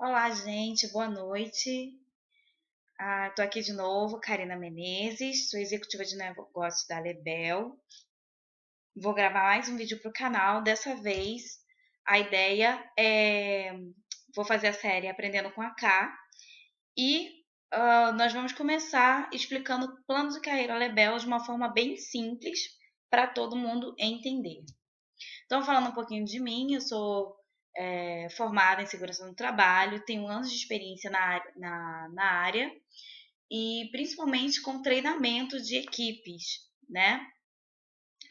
Olá, gente, boa noite. Tô aqui de novo, Karina Menezes, sou executiva de negócios da Lebel. Vou gravar mais um vídeo para o canal. Dessa vez, a ideia é... Vou fazer a série Aprendendo com a K e nós vamos começar explicando o plano de carreira Lebel de uma forma bem simples para todo mundo entender. Então, falando um pouquinho de mim, eu sou formada em segurança no trabalho, tenho anos de experiência na área e principalmente com treinamento de equipes, né?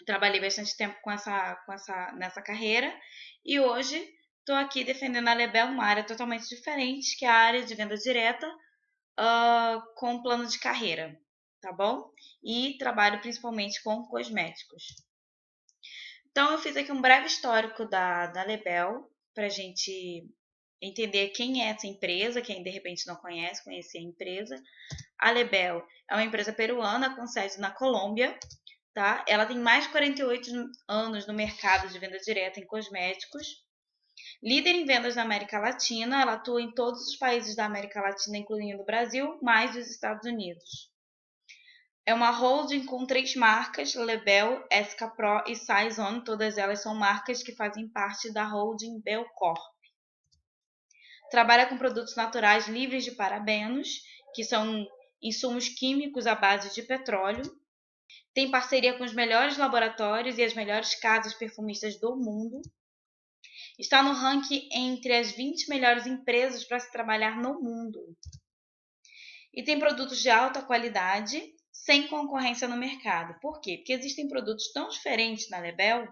Trabalhei bastante tempo nessa carreira e hoje estou aqui defendendo a Lebel uma área totalmente diferente, que é a área de venda direta com plano de carreira, tá bom? E trabalho principalmente com cosméticos. Então, eu fiz aqui um breve histórico da Lebel, para a gente entender quem é essa empresa, quem de repente não conhece, conhecer a empresa. A Lebel é uma empresa peruana com sede na Colômbia, tá? Ela tem mais de 48 anos no mercado de venda direta em cosméticos. Líder em vendas na América Latina, ela atua em todos os países da América Latina, incluindo o Brasil, mais os Estados Unidos. É uma holding com 3 marcas, Lebel, Escapro e Saison. Todas elas são marcas que fazem parte da holding Belcorp. Trabalha com produtos naturais livres de parabenos, que são insumos químicos à base de petróleo. Tem parceria com os melhores laboratórios e as melhores casas perfumistas do mundo. Está no ranking entre as 20 melhores empresas para se trabalhar no mundo. E tem produtos de alta qualidade, sem concorrência no mercado. Por quê? Porque existem produtos tão diferentes na Lebel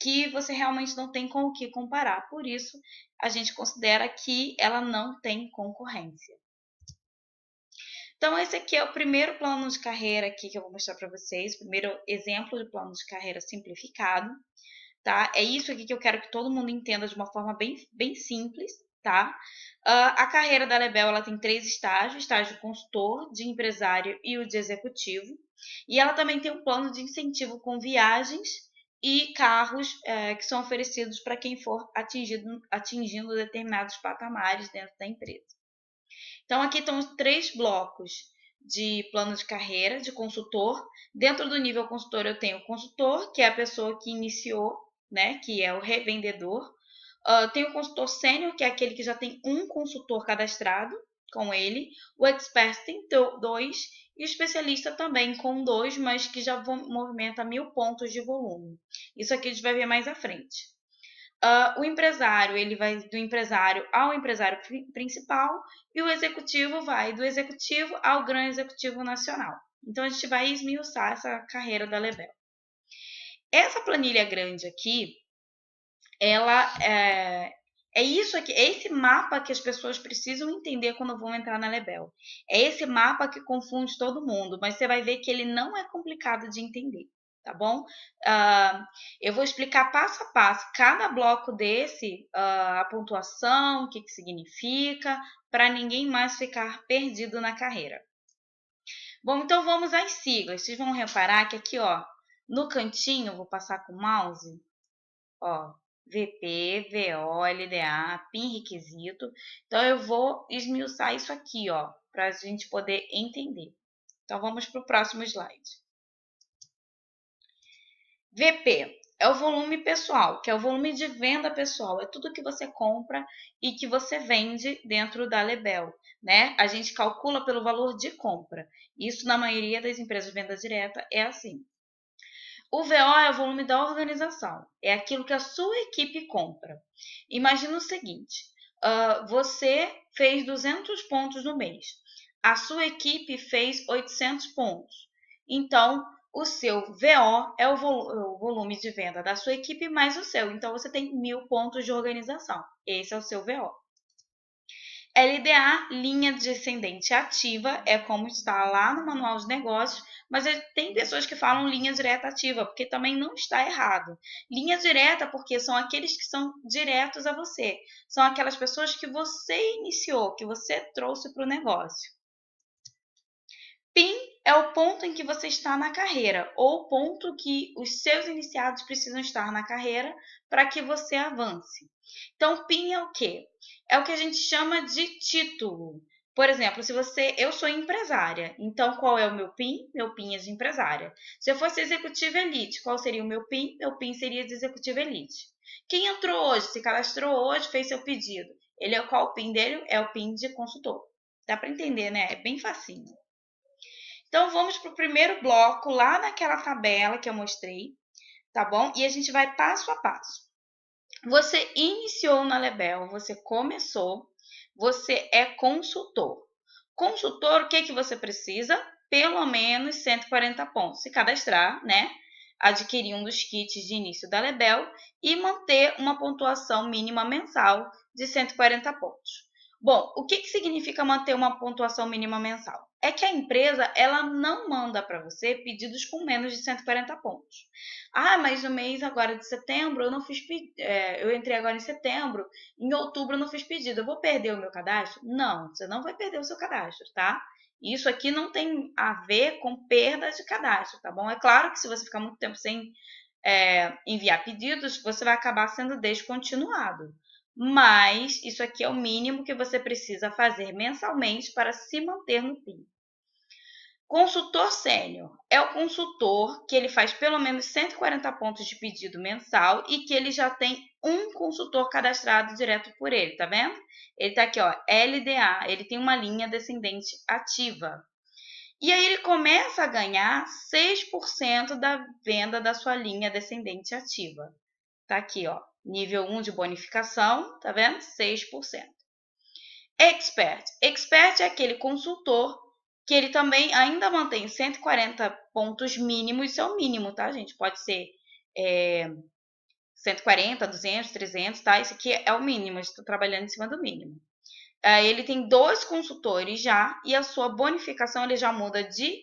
que você realmente não tem com o que comparar. Por isso, a gente considera que ela não tem concorrência. Então, esse aqui é o primeiro plano de carreira aqui que eu vou mostrar para vocês. O primeiro exemplo de plano de carreira simplificado, tá? É isso aqui que eu quero que todo mundo entenda de uma forma bem simples, tá? A carreira da Lebel, ela tem 3 estágios: estágio de consultor, de empresário e o de executivo. E ela também tem um plano de incentivo com viagens e carros que são oferecidos para quem for atingindo determinados patamares dentro da empresa. Então, aqui estão os 3 blocos de plano de carreira, de consultor. Dentro do nível consultor, eu tenho o consultor, que é a pessoa que iniciou, né, que é o revendedor. Tem o consultor sênior, que é aquele que já tem um consultor cadastrado com ele. O expert tem 2 e o especialista também com 2, mas que já movimenta 1000 pontos de volume. Isso aqui a gente vai ver mais à frente. O empresário, ele vai do empresário ao empresário principal e o executivo vai do executivo ao grande executivo nacional. Então, a gente vai esmiuçar essa carreira da Lebel. Essa planilha grande aqui, ela é isso aqui, é esse mapa que as pessoas precisam entender quando vão entrar na Lebel. É esse mapa que confunde todo mundo, mas você vai ver que ele não é complicado de entender, tá bom? Eu vou explicar passo a passo cada bloco desse, a pontuação, o que significa, para ninguém mais ficar perdido na carreira. Bom, então vamos às siglas. Vocês vão reparar que aqui, ó, no cantinho, vou passar com o mouse, ó, VP, VO, LDA, PIN requisito. Então, eu vou esmiuçar isso aqui, ó, para a gente poder entender. Então, vamos para o próximo slide. VP é o volume pessoal, que é o volume de venda pessoal. É tudo que você compra e que você vende dentro da Lebel, né? A gente calcula pelo valor de compra. Isso, na maioria das empresas de venda direta, é assim. O VO é o volume da organização, é aquilo que a sua equipe compra. Imagina o seguinte, você fez 200 pontos no mês, a sua equipe fez 800 pontos. Então, o seu VO é o volume de venda da sua equipe mais o seu. Então, você tem 1000 pontos de organização. Esse é o seu VO. LDA, linha descendente ativa, é como está lá no manual de negócios, mas tem pessoas que falam linha direta ativa, porque também não está errado. Linha direta porque são aqueles que são diretos a você. São aquelas pessoas que você iniciou, que você trouxe para o negócio. PIN é o ponto em que você está na carreira, ou o ponto que os seus iniciados precisam estar na carreira para que você avance. Então, PIN é o quê? É o que a gente chama de título. Por exemplo, eu sou empresária, então qual é o meu PIN? Meu PIN é de empresária. Se eu fosse executiva elite, qual seria o meu PIN? Meu PIN seria de executiva elite. Quem entrou hoje, se cadastrou hoje, fez seu pedido, qual o PIN dele? É o PIN de consultor. Dá para entender, né? É bem facinho. Então, vamos para o primeiro bloco, lá naquela tabela que eu mostrei, tá bom? E a gente vai passo a passo. Você iniciou na Lebel, você começou, você é consultor. Consultor, o que você precisa? Pelo menos 140 pontos. Se cadastrar, né? Adquirir um dos kits de início da Lebel e manter uma pontuação mínima mensal de 140 pontos. Bom, o que significa manter uma pontuação mínima mensal? É que a empresa ela não manda para você pedidos com menos de 140 pontos. Ah, mas no mês agora de setembro eu não fiz eu entrei agora em setembro, em outubro eu não fiz pedido. Eu vou perder o meu cadastro? Não, você não vai perder o seu cadastro, tá? Isso aqui não tem a ver com perda de cadastro, tá bom? É claro que se você ficar muito tempo sem enviar pedidos, você vai acabar sendo descontinuado. Mas isso aqui é o mínimo que você precisa fazer mensalmente para se manter no PIN. Consultor sênior é o consultor que ele faz pelo menos 140 pontos de pedido mensal e que ele já tem um consultor cadastrado direto por ele, tá vendo? Ele tá aqui, ó, LDA, ele tem uma linha descendente ativa. E aí ele começa a ganhar 6% da venda da sua linha descendente ativa. Tá aqui, ó, nível 1 de bonificação, tá vendo? 6%. Expert. Expert é aquele consultor que ele também ainda mantém 140 pontos mínimos, isso é o mínimo, tá, gente? Pode ser 140, 200, 300, tá? Esse aqui é o mínimo, estou trabalhando em cima do mínimo. Ele tem 2 consultores já e a sua bonificação ele já muda de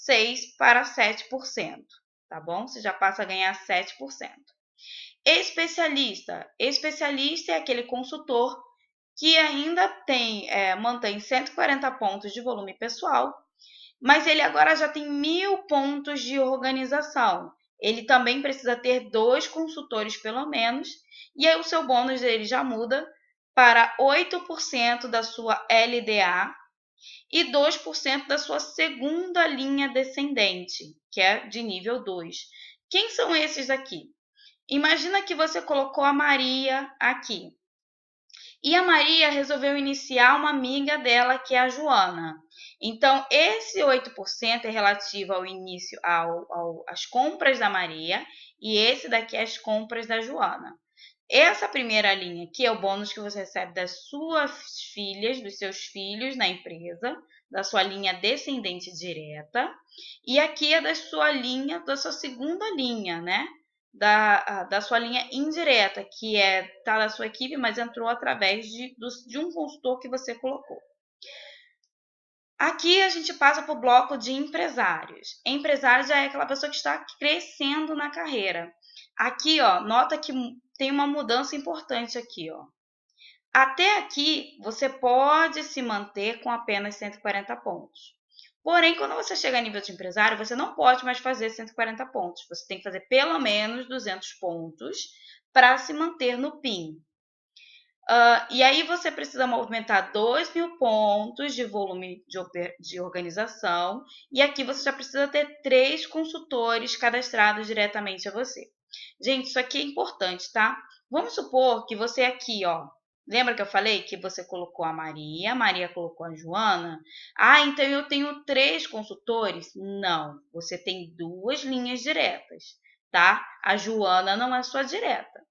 6% para 7%, tá bom? Você já passa a ganhar 7%. Especialista. Especialista é aquele consultor que ainda mantém 140 pontos de volume pessoal, mas ele agora já tem 1.000 pontos de organização. Ele também precisa ter 2 consultores pelo menos, e aí o seu bônus dele já muda para 8% da sua LDA e 2% da sua segunda linha descendente, que é de nível 2. Quem são esses aqui? Imagina que você colocou a Maria aqui. E a Maria resolveu iniciar uma amiga dela, que é a Joana. Então, esse 8% é relativo ao início, às compras da Maria, e esse daqui é as compras da Joana. Essa primeira linha aqui é o bônus que você recebe das suas filhas, dos seus filhos na empresa, da sua linha descendente direta, e aqui é da sua segunda linha, né? Da sua linha indireta, que tá da sua equipe, mas entrou através de um consultor que você colocou. Aqui a gente passa para o bloco de empresários. Empresário já é aquela pessoa que está crescendo na carreira. Aqui, ó, nota que tem uma mudança importante aqui, ó. Até aqui, você pode se manter com apenas 140 pontos. Porém, quando você chega a nível de empresário, você não pode mais fazer 140 pontos. Você tem que fazer pelo menos 200 pontos para se manter no PIN. E aí você precisa movimentar 2.000 pontos de volume de organização. E aqui você já precisa ter 3 consultores cadastrados diretamente a você. Gente, isso aqui é importante, tá? Vamos supor que você aqui, ó, lembra que eu falei que você colocou a Maria colocou a Joana? Ah, então eu tenho 3 consultores? Não, você tem 2 linhas diretas, tá? A Joana não é sua direta.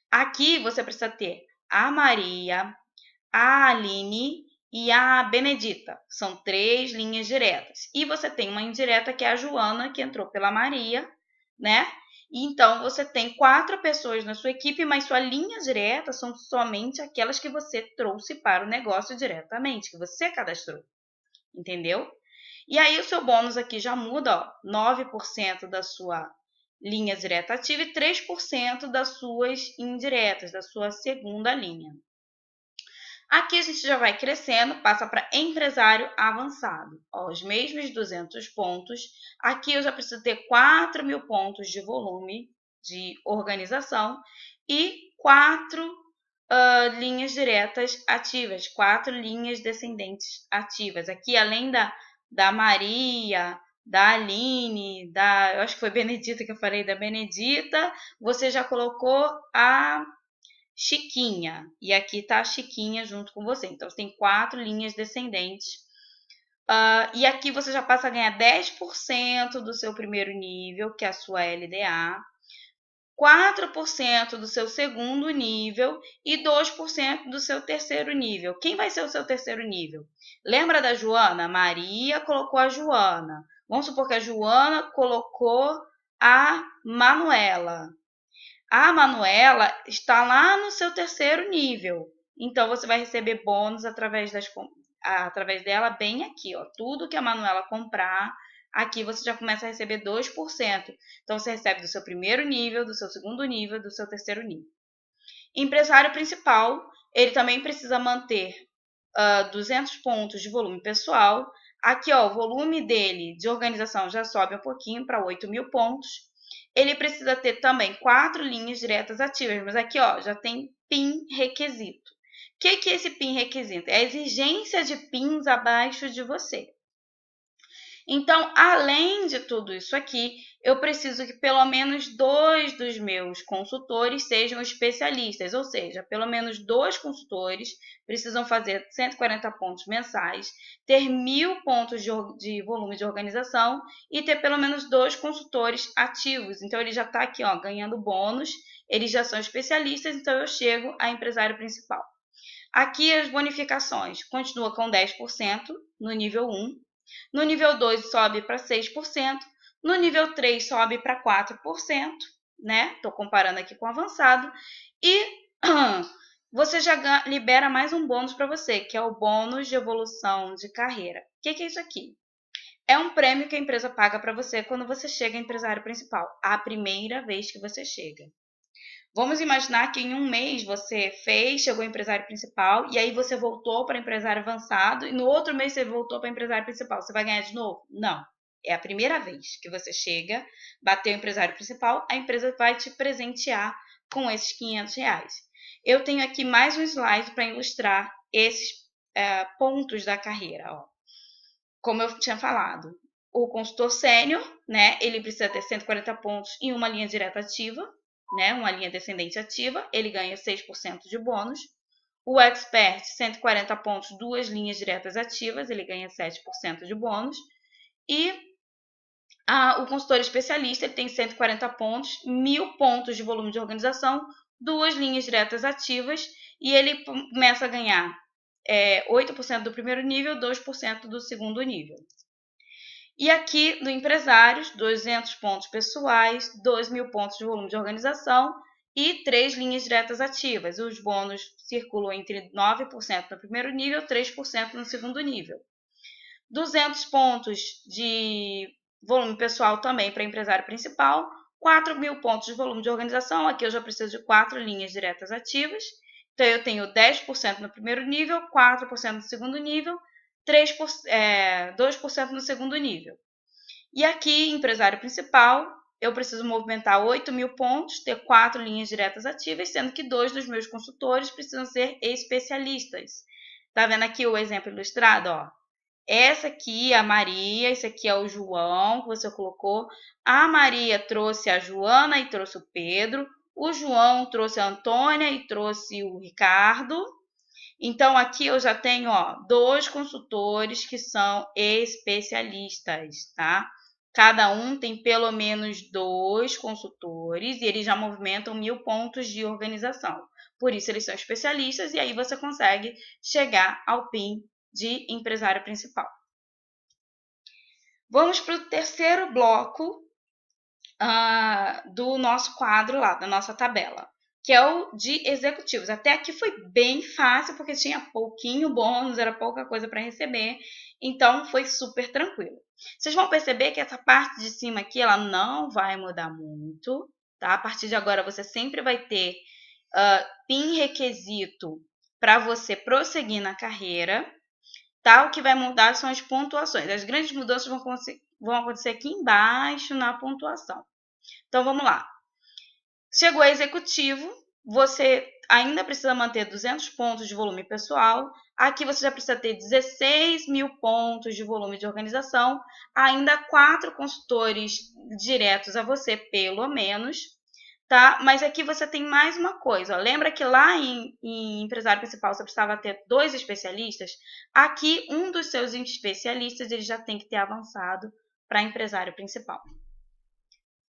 Aqui você precisa ter a Maria, a Aline e a Benedita. São 3 linhas diretas. E você tem uma indireta que é a Joana, que entrou pela Maria, né? Então, você tem 4 pessoas na sua equipe, mas sua linha direta são somente aquelas que você trouxe para o negócio diretamente, que você cadastrou. Entendeu? E aí, o seu bônus aqui já muda, ó, 9% da sua linha direta ativa e 3% das suas indiretas, da sua segunda linha. Aqui a gente já vai crescendo, passa para empresário avançado. Ó, os mesmos 200 pontos. Aqui eu já preciso ter 4.000 pontos de volume de organização e 4 linhas diretas ativas, 4 linhas descendentes ativas. Aqui, além da Maria, da Aline, eu acho que foi Benedita que eu falei, da Benedita, você já colocou a Chiquinha. E aqui está a Chiquinha junto com você. Então, você tem 4 linhas descendentes. E aqui você já passa a ganhar 10% do seu primeiro nível, que é a sua LDA, 4% do seu segundo nível e 2% do seu terceiro nível. Quem vai ser o seu terceiro nível? Lembra da Joana? Maria colocou a Joana. Vamos supor que a Joana colocou a Manuela. A Manuela está lá no seu terceiro nível. Então, você vai receber bônus através dela bem aqui. Ó. Tudo que a Manuela comprar, aqui você já começa a receber 2%. Então, você recebe do seu primeiro nível, do seu segundo nível, do seu terceiro nível. Empresário principal, ele também precisa manter 200 pontos de volume pessoal. Aqui, ó, o volume dele de organização já sobe um pouquinho para 8.000 pontos. Ele precisa ter também 4 linhas diretas ativas, mas aqui ó, já tem PIN requisito. O que é esse PIN requisito? É a exigência de PINs abaixo de você. Então, além de tudo isso aqui, eu preciso que pelo menos 2 dos meus consultores sejam especialistas, ou seja, pelo menos 2 consultores precisam fazer 140 pontos mensais, ter 1.000 pontos de volume de organização e ter pelo menos 2 consultores ativos. Então, ele já está aqui ó, ganhando bônus, eles já são especialistas, então eu chego a empresário principal. Aqui as bonificações continua com 10% no nível 1, no nível 2 sobe para 6%, no nível 3 sobe para 4%, né? Estou comparando aqui com o avançado. E você já libera mais um bônus para você, que é o bônus de evolução de carreira. O que é isso aqui? É um prêmio que a empresa paga para você quando você chega a empresário principal, a primeira vez que você chega. Vamos imaginar que em um mês você chegou empresário principal, e aí você voltou para empresário avançado, e no outro mês você voltou para empresário principal. Você vai ganhar de novo? Não. É a primeira vez que você chega, bateu o empresário principal, a empresa vai te presentear com esses R$500. Eu tenho aqui mais um slide para ilustrar esses pontos da carreira. Ó. Como eu tinha falado, o consultor sênior, né, ele precisa ter 140 pontos em uma linha direta ativa, né, uma linha descendente ativa, ele ganha 6% de bônus. O expert, 140 pontos, 2 linhas diretas ativas, ele ganha 7% de bônus. E o consultor especialista, ele tem 140 pontos, 1.000 pontos de volume de organização, 2 linhas diretas ativas, e ele começa a ganhar 8% do primeiro nível, 2% do segundo nível. E aqui, do empresários, 200 pontos pessoais, 2.000 pontos de volume de organização e 3 linhas diretas ativas. Os bônus circulam entre 9% no primeiro nível, 3% no segundo nível. 200 pontos de volume pessoal também para empresário principal, 4.000 pontos de volume de organização. Aqui eu já preciso de 4 linhas diretas ativas. Então, eu tenho 10% no primeiro nível, 4% no segundo nível, 2% no segundo nível. E aqui, empresário principal, eu preciso movimentar 8.000 pontos, ter 4 linhas diretas ativas, sendo que 2 dos meus consultores precisam ser especialistas. Tá vendo aqui o exemplo ilustrado? Ó? Essa aqui é a Maria, esse aqui é o João, que você colocou. A Maria trouxe a Joana e trouxe o Pedro. O João trouxe a Antônia e trouxe o Ricardo. Então, aqui eu já tenho 2 consultores que são especialistas, tá? Cada um tem pelo menos 2 consultores e eles já movimentam 1.000 pontos de organização. Por isso, eles são especialistas e aí você consegue chegar ao PIN de empresário principal. Vamos para o terceiro bloco do nosso quadro lá, da nossa tabela, que é o de executivos. Até aqui foi bem fácil, porque tinha pouquinho bônus, era pouca coisa para receber, então foi super tranquilo. Vocês vão perceber que essa parte de cima aqui, ela não vai mudar muito, tá? A partir de agora, você sempre vai ter PIN requisito para você prosseguir na carreira, tá? O que vai mudar são as pontuações. As grandes mudanças vão acontecer aqui embaixo na pontuação. Então, vamos lá. Chegou a executivo, você ainda precisa manter 200 pontos de volume pessoal. Aqui você já precisa ter 16 mil pontos de volume de organização. Ainda 4 consultores diretos a você, pelo menos. Tá? Mas aqui você tem mais uma coisa. Lembra que lá em empresário principal você precisava ter 2 especialistas? Aqui, um dos seus especialistas ele já tem que ter avançado para empresário principal.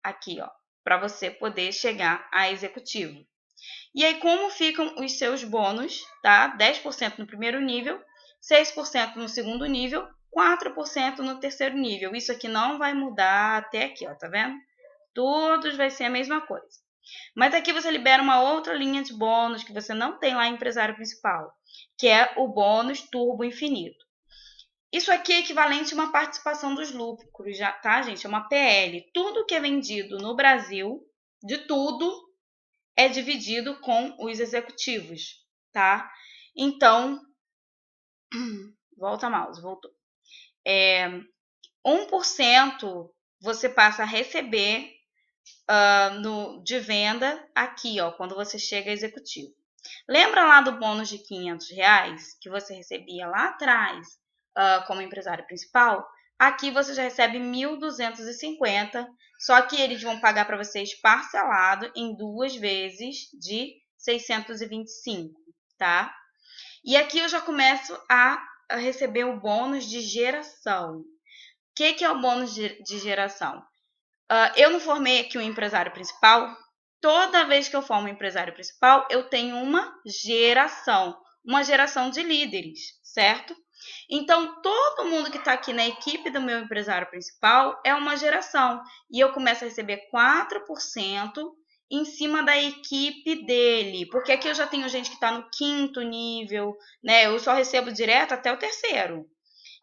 Aqui, ó, para você poder chegar a executivo. E aí, como ficam os seus bônus, tá? 10% no primeiro nível, 6% no segundo nível, 4% no terceiro nível. Isso aqui não vai mudar até aqui, ó, tá vendo? Todos vai ser a mesma coisa. Mas aqui você libera uma outra linha de bônus que você não tem lá em empresário principal, que é o bônus turbo infinito. Isso aqui é equivalente a uma participação dos lucros, tá, gente? É uma PL. Tudo que é vendido no Brasil, de tudo, é dividido com os executivos, tá? Então, volta mouse, voltou. 1% você passa a receber de venda aqui, ó, quando você chega a executivo. Lembra lá do bônus de R$500 que você recebia lá atrás como empresário principal? Aqui você já recebe 1.250, só que eles vão pagar para vocês parcelado em 2 vezes de 625, tá? E aqui eu já começo a receber o bônus de geração. O que é o bônus de geração? Eu não formei aqui um empresário principal. Toda vez que eu formo um empresário principal, eu tenho uma geração de líderes, certo? Então, todo mundo que está aqui na equipe do meu empresário principal é uma geração. E eu começo a receber 4% em cima da equipe dele. Porque aqui eu já tenho gente que está no 5º nível, né? Eu só recebo direto até o 3º.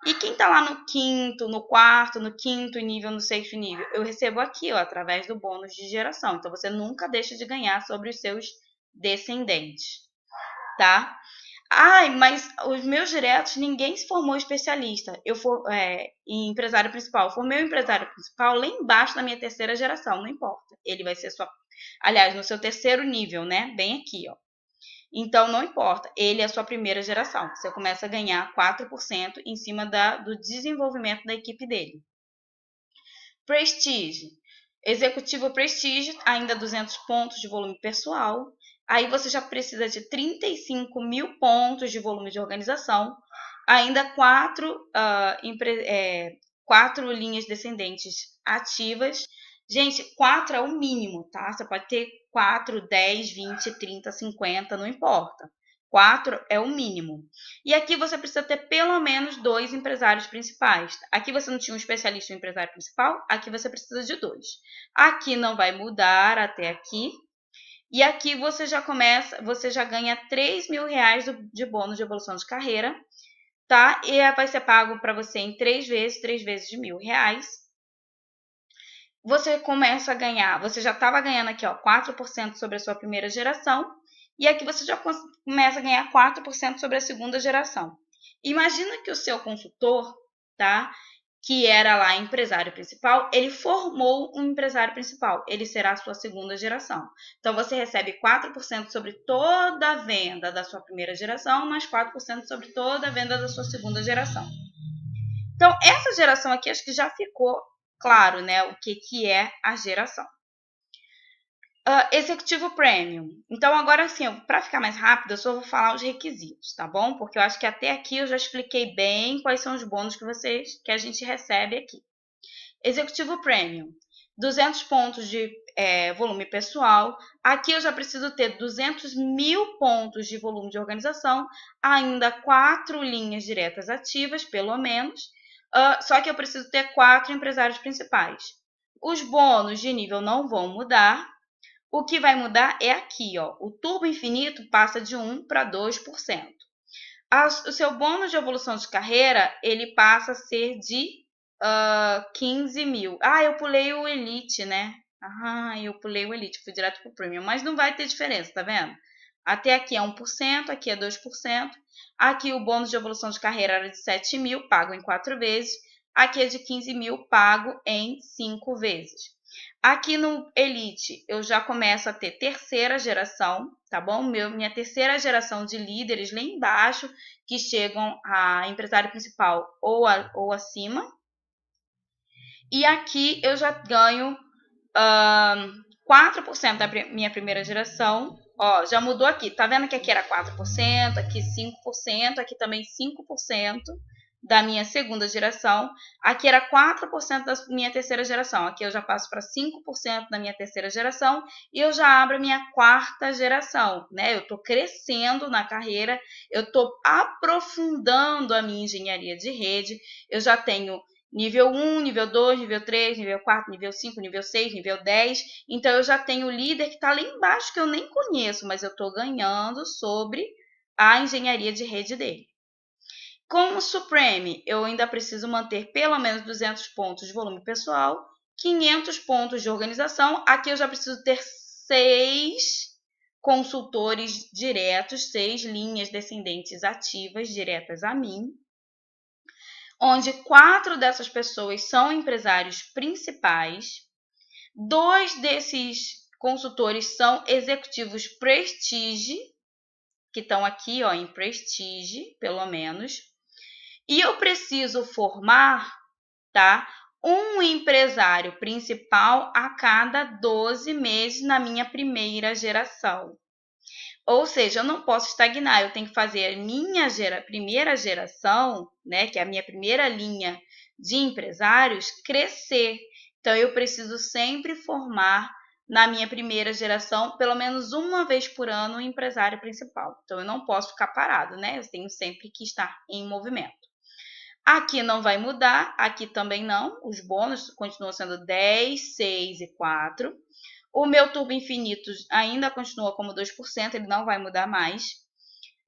E quem está lá no 5º, no 4º, no 5º nível, no 6º nível, eu recebo aqui, ó, através do bônus de geração. Então, você nunca deixa de ganhar sobre os seus descendentes, tá? Ai, mas os meus diretos, ninguém se formou especialista. Em empresário principal. Eu formei o empresário principal lá embaixo da minha 3ª geração, não importa. Ele vai ser aliás, no seu 3º nível, né? Bem aqui, ó. Então, não importa, ele é a sua primeira geração. Você começa a ganhar 4% em cima do desenvolvimento da equipe dele. Prestige. Executivo Prestige, ainda 200 pontos de volume pessoal. Aí você já precisa de 35 mil pontos de volume de organização. Ainda 4 linhas descendentes ativas. Gente, 4 é o mínimo, tá? Você pode ter 4, 10, 20, 30, 50, não importa. 4 é o mínimo. E aqui você precisa ter pelo menos 2 empresários principais. Aqui você não tinha um especialista em empresário principal, aqui você precisa de 2. Aqui não vai mudar até aqui. E aqui você já ganha R$3.000 de bônus de evolução de carreira, tá? E vai ser pago para você em 3 vezes de R$1.000. Você começa a ganhar, você já estava ganhando aqui, ó, 4% sobre a sua primeira geração, e aqui você já começa a ganhar 4% sobre a segunda geração. Imagina que o seu consultor, tá, que era lá empresário principal, ele formou um empresário principal, ele será a sua segunda geração. Então, você recebe 4% sobre toda a venda da sua primeira geração, mais 4% sobre toda a venda da sua segunda geração. Então, essa geração aqui, acho que já ficou claro, né, o que é a geração. Executivo Premium. Então, agora sim, para ficar mais rápido, eu só vou falar os requisitos, tá bom? Porque eu acho que até aqui eu já expliquei bem quais são os bônus que a gente recebe aqui. Executivo Premium. 200 pontos de volume pessoal. Aqui eu já preciso ter 200 mil pontos de volume de organização. Ainda 4 linhas diretas ativas, pelo menos. Só que eu preciso ter 4 empresários principais. Os bônus de nível não vão mudar. O que vai mudar é aqui, ó. O turbo infinito passa de 1 para 2%. O seu bônus de evolução de carreira, ele passa a ser de 15 mil. Eu pulei o Elite, né? Eu pulei o Elite, fui direto pro Premium. Mas não vai ter diferença, tá vendo? Até aqui é 1%, aqui é 2%. Aqui o bônus de evolução de carreira era de 7 mil, pago em 4 vezes. Aqui é de 15 mil, pago em 5 vezes. Aqui no Elite, eu já começo a ter terceira geração, tá bom? Minha terceira geração de líderes lá embaixo, que chegam a empresário principal ou acima. E aqui eu já ganho 4% da minha primeira geração. Ó, já mudou aqui. Tá vendo que aqui era 4%, aqui 5%, aqui também 5% da minha segunda geração. Aqui era 4% da minha terceira geração. Aqui eu já passo para 5% da minha terceira geração e eu já abro a minha quarta geração, né? Eu estou crescendo na carreira, eu estou aprofundando a minha engenharia de rede. Eu já tenho nível 1, nível 2, nível 3, nível 4, nível 5, nível 6, nível 10. Então, eu já tenho o líder que está lá embaixo, que eu nem conheço, mas eu estou ganhando sobre a engenharia de rede dele. Com o Supreme, eu ainda preciso manter pelo menos 200 pontos de volume pessoal, 500 pontos de organização. Aqui eu já preciso ter 6 consultores diretos, 6 linhas descendentes ativas diretas a mim, onde 4 dessas pessoas são empresários principais, 2 desses consultores são executivos Prestige, que estão aqui ó, em Prestige, pelo menos, e eu preciso formar, tá, um empresário principal a cada 12 meses na minha primeira geração. Ou seja, eu não posso estagnar, eu tenho que fazer a minha primeira geração, né, que é a minha primeira linha de empresários, crescer. Então, eu preciso sempre formar na minha primeira geração, pelo menos uma vez por ano, um empresário principal. Então, eu não posso ficar parado, né? Eu tenho sempre que estar em movimento. Aqui não vai mudar, aqui também não. Os bônus continuam sendo 10, 6 e 4. O meu turbo infinito ainda continua como 2%, ele não vai mudar mais.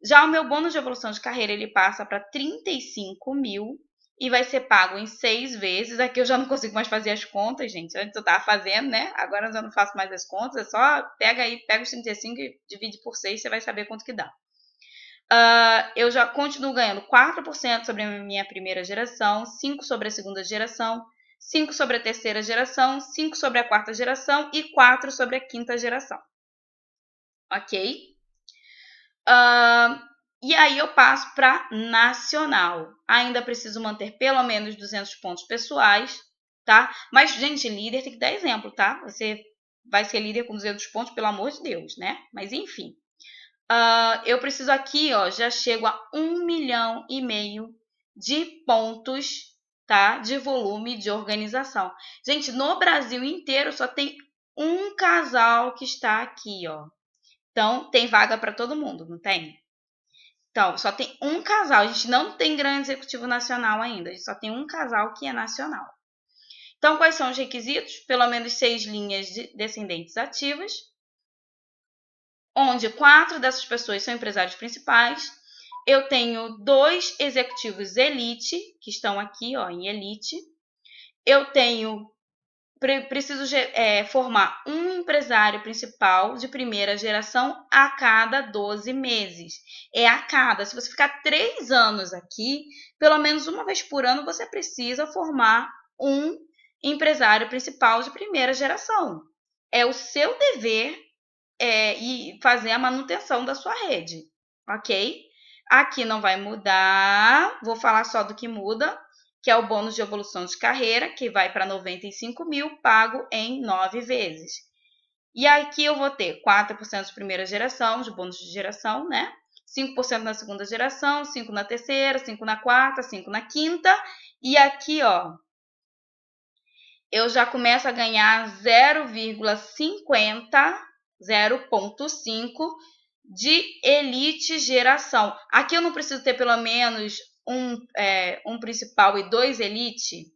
Já o meu bônus de evolução de carreira, ele passa para 35 mil e vai ser pago em 6 vezes. Aqui eu já não consigo mais fazer as contas, gente. Antes eu estava fazendo, né? Agora eu já não faço mais as contas. É só pega os 35 e divide por 6, você vai saber quanto que dá. Eu já continuo ganhando 4% sobre a minha primeira geração, 5% sobre a segunda geração, 5 sobre a terceira geração, 5 sobre a quarta geração e 4 sobre a quinta geração. Ok? E aí eu passo para nacional. Ainda preciso manter pelo menos 200 pontos pessoais, tá? Mas, gente, líder tem que dar exemplo, tá? Você vai ser líder com 200 pontos, pelo amor de Deus, né? Mas, enfim. Eu preciso aqui, ó, já chego a 1,5 milhão de pontos, tá? De volume de organização. Gente, no Brasil inteiro só tem um casal que está aqui, ó. Então, tem vaga para todo mundo, não tem? Então, só tem um casal. A gente não tem grande executivo nacional ainda. A gente só tem um casal que é nacional. Então, quais são os requisitos? Pelo menos 6 linhas de descendentes ativas, onde 4 dessas pessoas são empresários principais. Eu tenho 2 executivos elite, que estão aqui ó, em elite. Eu preciso formar um empresário principal de primeira geração a cada 12 meses. É a cada. Se você ficar 3 anos aqui, pelo menos uma vez por ano, você precisa formar um empresário principal de primeira geração. É o seu dever e fazer a manutenção da sua rede, ok? Aqui não vai mudar, vou falar só do que muda, que é o bônus de evolução de carreira, que vai para 95 mil, pago em 9 vezes. E aqui eu vou ter 4% de primeira geração, de bônus de geração, né? 5% na segunda geração, 5% na terceira, 5% na quarta, 5% na quinta. E aqui, ó, eu já começo a ganhar 0,5 de elite geração. Aqui eu não preciso ter pelo menos um principal e 2 elite,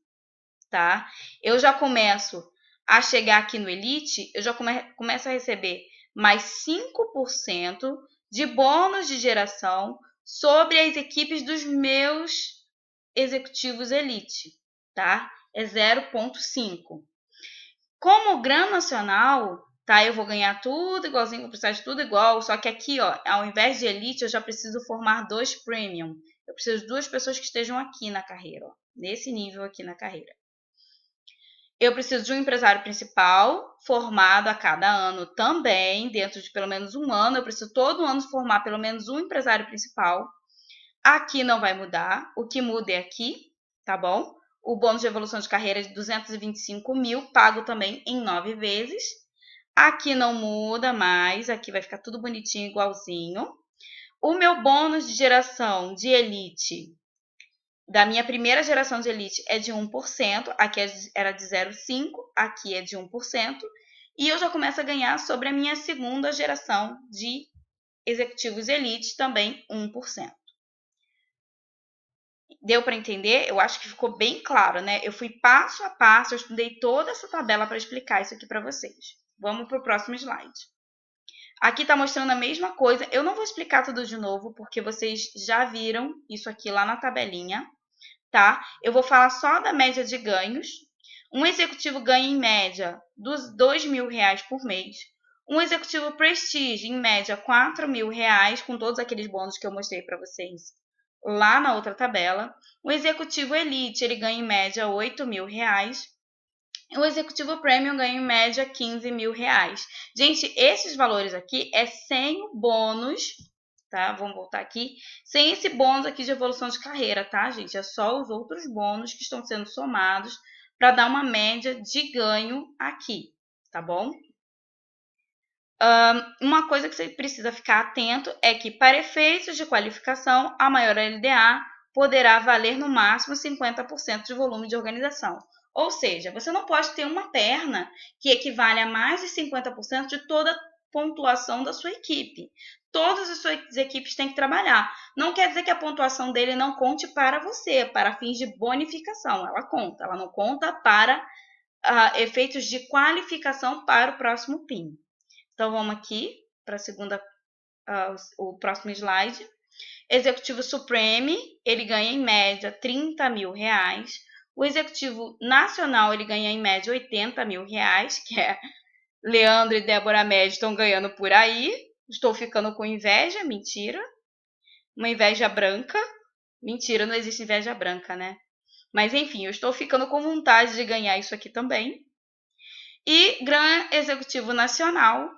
tá? Eu já começo a chegar aqui no elite, eu já começo a receber mais 5% de bônus de geração sobre as equipes dos meus executivos elite, tá? É 0,5. Como Gran Nacional, tá? Eu vou ganhar tudo igualzinho, vou precisar de tudo igual, só que aqui, ó, ao invés de elite, eu já preciso formar 2 premium. Eu preciso de 2 pessoas que estejam aqui na carreira, ó, nesse nível aqui na carreira. Eu preciso de um empresário principal formado a cada ano também, dentro de pelo menos um ano. Eu preciso todo ano formar pelo menos um empresário principal. Aqui não vai mudar, o que muda é aqui, tá bom? O bônus de evolução de carreira é de 225 mil, pago também em 9 vezes. Aqui não muda mais, aqui vai ficar tudo bonitinho, igualzinho. O meu bônus de geração de elite, da minha primeira geração de elite, é de 1%. Aqui era de 0,5%, aqui é de 1%. E eu já começo a ganhar sobre a minha segunda geração de executivos elite, também 1%. Deu para entender? Eu acho que ficou bem claro, né? Eu fui passo a passo, eu estudei toda essa tabela para explicar isso aqui para vocês. Vamos para o próximo slide. Aqui está mostrando a mesma coisa. Eu não vou explicar tudo de novo, porque vocês já viram isso aqui lá na tabelinha, tá? Eu vou falar só da média de ganhos. Um executivo ganha, em média, dos R$2.000 por mês. Um executivo Prestige, em média, R$4.000, com todos aqueles bônus que eu mostrei para vocês lá na outra tabela. O executivo Elite, ele ganha, em média, R$8.000. O executivo Premium ganha, em média, R$15.000. Gente, esses valores aqui é sem o bônus, tá? Vamos voltar aqui. Sem esse bônus aqui de evolução de carreira, tá, gente? É só os outros bônus que estão sendo somados para dar uma média de ganho aqui, tá bom? Uma coisa que você precisa ficar atento é que, para efeitos de qualificação, a maior LDA poderá valer no máximo 50% de volume de organização. Ou seja, você não pode ter uma perna que equivale a mais de 50% de toda a pontuação da sua equipe. Todas as suas equipes têm que trabalhar. Não quer dizer que a pontuação dele não conte para você, para fins de bonificação. Ela conta, ela não conta para efeitos de qualificação para o próximo PIN. Então, vamos aqui para o próximo slide. Executivo Supreme, ele ganha, em média, R$30.000. O executivo nacional, ele ganha, em média, R$80.000, que é Leandro e Débora Médio estão ganhando por aí. Estou ficando com inveja, mentira. Uma inveja branca. Mentira, não existe inveja branca, né? Mas, enfim, eu estou ficando com vontade de ganhar isso aqui também. E Gran Executivo Nacional,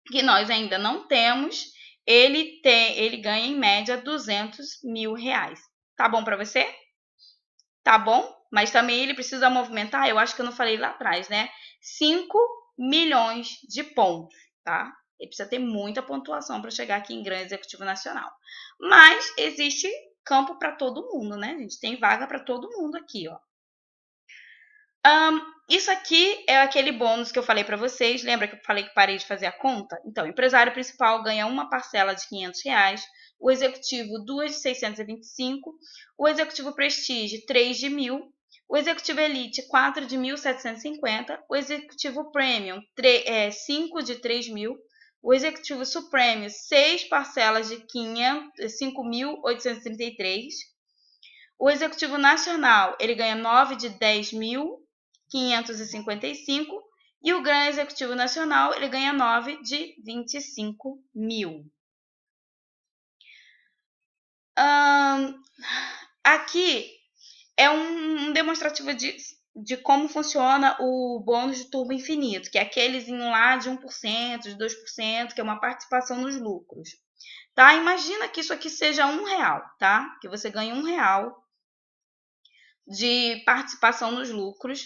que nós ainda não temos, ele ganha, em média, R$200.000. Tá bom para você? Tá bom? Mas também ele precisa movimentar, eu acho que eu não falei lá atrás, né? 5 milhões de pontos, tá? Ele precisa ter muita pontuação para chegar aqui em Grande Executivo Nacional. Mas existe campo para todo mundo, né, gente? Tem vaga para todo mundo aqui, ó. Isso aqui é aquele bônus que eu falei para vocês. Lembra que eu falei que parei de fazer a conta? Então, o empresário principal ganha uma parcela de R$500, o executivo 2 de 625, o executivo Prestige 3 de 1.000, o executivo Elite 4 de 1.750, o executivo Premium 5 de 3.000, o executivo Supreme 6 parcelas de 5.833, o executivo nacional ele ganha 9 de 10.555 e o Gran Executivo Nacional ele ganha 9 de 25.000. Aqui é um demonstrativo de como funciona o bônus de turbo infinito, que é aqueles em lá de 1%, de 2%, que é uma participação nos lucros. Tá? Imagina que isso aqui seja R$1, tá? Que você ganha R$1 de participação nos lucros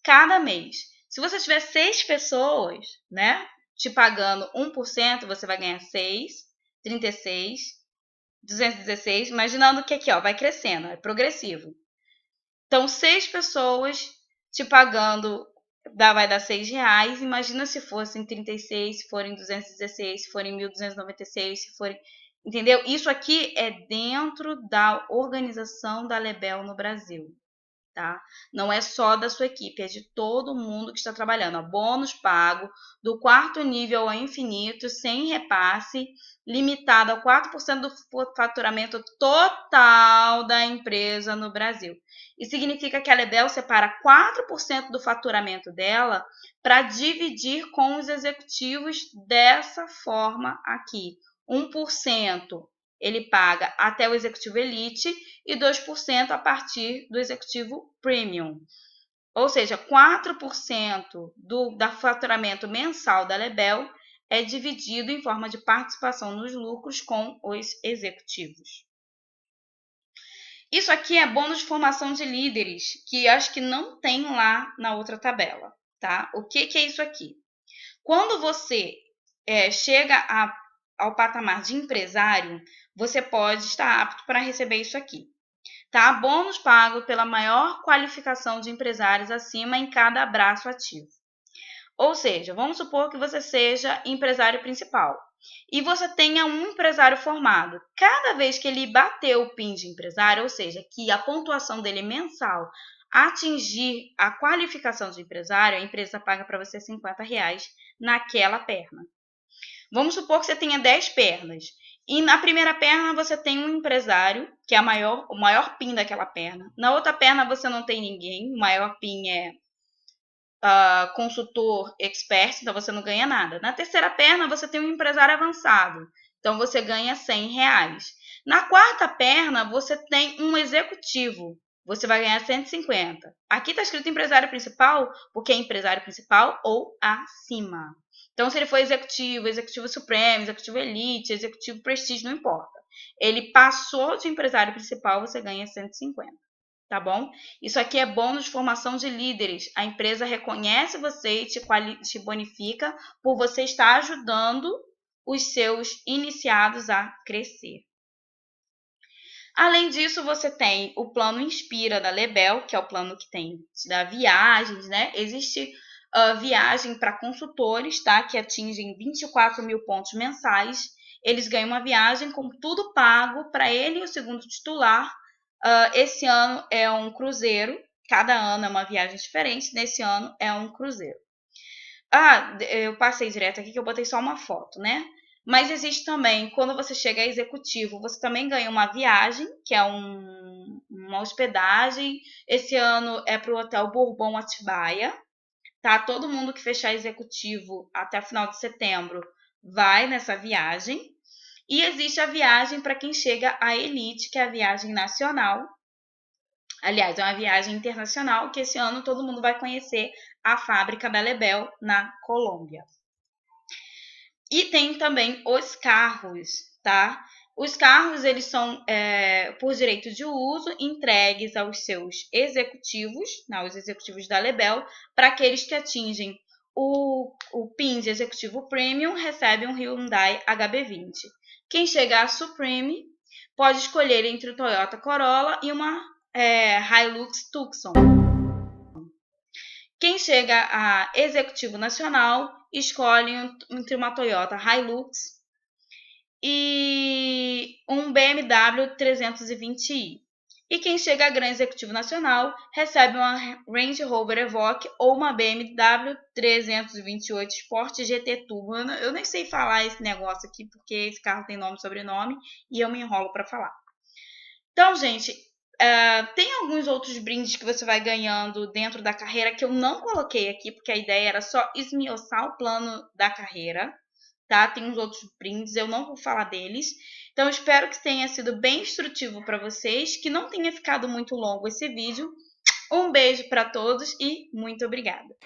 cada mês. Se você tiver 6 pessoas, né, te pagando 1%, você vai ganhar 6, 36, 216, imaginando que aqui, ó, vai crescendo, é progressivo. Então, 6 pessoas te pagando vai dar R$6. Imagina se fossem 36, se forem 216, se forem 1.296, se forem... Entendeu? Isso aqui é dentro da organização da Lebel no Brasil. tá? Não é só da sua equipe, é de todo mundo que está trabalhando. Ó, bônus pago do 4º nível ao infinito, sem repasse, limitado a 4% do faturamento total da empresa no Brasil. Isso significa que a Lebel separa 4% do faturamento dela para dividir com os executivos dessa forma aqui. 1% ele paga até o executivo elite e 2% a partir do executivo premium. Ou seja, 4% do faturamento mensal da Lebel é dividido em forma de participação nos lucros com os executivos. Isso aqui é bônus de formação de líderes, que acho que não tem lá na outra tabela, tá? O que é isso aqui? Quando você chega ao patamar de empresário, você pode estar apto para receber isso aqui. Tá? Bônus pago pela maior qualificação de empresários acima em cada braço ativo. Ou seja, vamos supor que você seja empresário principal e você tenha um empresário formado. Cada vez que ele bater o PIN de empresário, ou seja, que a pontuação dele mensal atingir a qualificação de empresário, a empresa paga para você R$50 naquela perna. Vamos supor que você tenha 10 pernas. E na primeira perna você tem um empresário, que é o maior PIN daquela perna. Na outra perna você não tem ninguém, o maior PIN é consultor expert, então você não ganha nada. Na terceira perna você tem um empresário avançado, então você ganha R$100. Na quarta perna você tem um executivo, você vai ganhar 150. Aqui está escrito empresário principal, porque é empresário principal ou acima. Então, se ele for executivo, executivo supremo, executivo elite, executivo prestígio, não importa. Ele passou de empresário principal, você ganha 150, tá bom? Isso aqui é bônus de formação de líderes. A empresa reconhece você e te bonifica por você estar ajudando os seus iniciados a crescer. Além disso, você tem o plano Inspira da Lebel, que é o plano que te dá viagens, né? Existe viagem para consultores, tá? Que atingem 24 mil pontos mensais. Eles ganham uma viagem com tudo pago para ele e o segundo titular. Esse ano é um cruzeiro. Cada ano é uma viagem diferente. Nesse ano é um cruzeiro. Eu passei direto aqui que eu botei só uma foto, né? Mas existe também, quando você chega a executivo, você também ganha uma viagem, que é uma hospedagem. Esse ano é para o Hotel Bourbon Atibaia. Tá? Todo mundo que fechar executivo até o final de setembro vai nessa viagem. E existe a viagem para quem chega à elite, que é a viagem nacional. Aliás, é uma viagem internacional, que esse ano todo mundo vai conhecer a fábrica da Lebel na Colômbia. E tem também os carros, tá? Os carros, eles são, por direito de uso, entregues aos seus executivos, os executivos da Lebel. Para aqueles que atingem o PIN de executivo premium, recebem um Hyundai HB20. Quem chega a Supreme pode escolher entre o Toyota Corolla e uma Hilux Tucson. Quem chega a executivo nacional escolhe entre uma Toyota Hilux e um BMW 320i. E quem chega a grande executivo nacional recebe uma Range Rover Evoque ou uma BMW 328 Sport GT Turbo. Eu nem sei falar esse negócio aqui porque esse carro tem nome e sobrenome e eu me enrolo para falar. Então, gente, tem alguns outros brindes que você vai ganhando dentro da carreira que eu não coloquei aqui, porque a ideia era só esmiuçar o plano da carreira, tá? Tem uns outros brindes, eu não vou falar deles. Então, espero que tenha sido bem instrutivo para vocês, que não tenha ficado muito longo esse vídeo. Um beijo para todos e muito obrigada!